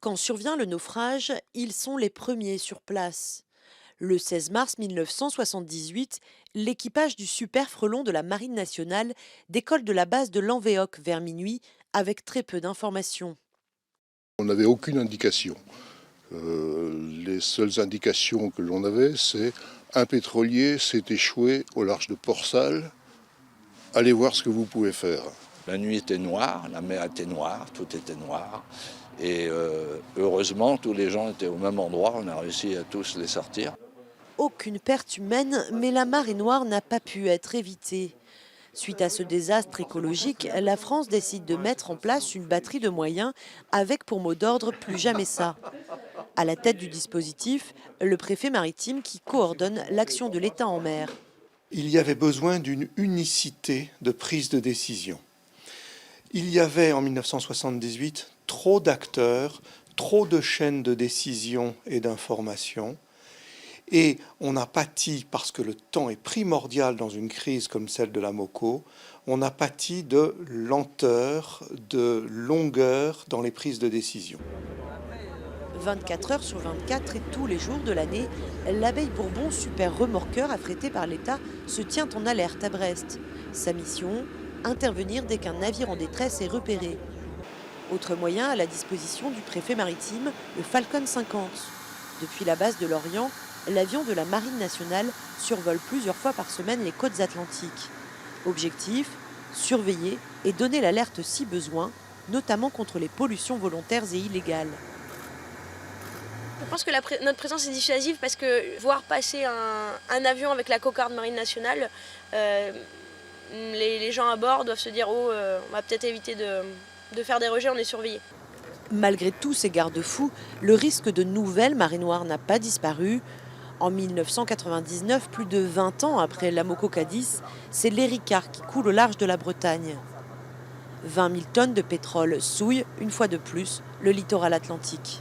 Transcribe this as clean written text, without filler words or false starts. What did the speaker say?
Quand survient le naufrage, ils sont les premiers sur place. Le 16 mars 1978, l'équipage du Super Frelon de la Marine nationale décolle de la base de Lanvéoc vers minuit avec très peu d'informations. On n'avait aucune indication. Les seules indications que l'on avait, c'est un pétrolier s'est échoué au large de Port-Salle. Allez voir ce que vous pouvez faire. La nuit était noire, la mer était noire, tout était noir. Et heureusement, tous les gens étaient au même endroit, on a réussi à tous les sortir. Aucune perte humaine, mais la marée noire n'a pas pu être évitée. Suite à ce désastre écologique, la France décide de mettre en place une batterie de moyens avec pour mot d'ordre plus jamais ça. À la tête du dispositif, le préfet maritime qui coordonne l'action de l'État en mer. Il y avait besoin d'une unicité de prise de décision. Il y avait en 1978 trop d'acteurs, trop de chaînes de décision et d'information. Et on a pâti, parce que le temps est primordial dans une crise comme celle de la Moco, on a pâti de lenteur, de longueur dans les prises de décision. 24 heures sur 24 et tous les jours de l'année, l'abeille Bourbon, super remorqueur affrété par l'État, se tient en alerte à Brest. Sa mission, intervenir dès qu'un navire en détresse est repéré. Autre moyen à la disposition du préfet maritime, le Falcon 50. Depuis la base de Lorient, l'avion de la Marine nationale survole plusieurs fois par semaine les côtes atlantiques. Objectif, surveiller et donner l'alerte si besoin, notamment contre les pollutions volontaires et illégales. Je pense que notre présence est dissuasive parce que voir passer un avion avec la cocarde Marine nationale, les gens à bord doivent se dire oh, on va peut-être éviter de faire des rejets, on est surveillé. Malgré tous ces garde-fous, le risque de nouvelles marées noires n'a pas disparu. En 1999, plus de 20 ans après l'Amoco Cadiz, c'est l'Erika qui coule au large de la Bretagne. 20 000 tonnes de pétrole souillent, une fois de plus, le littoral atlantique.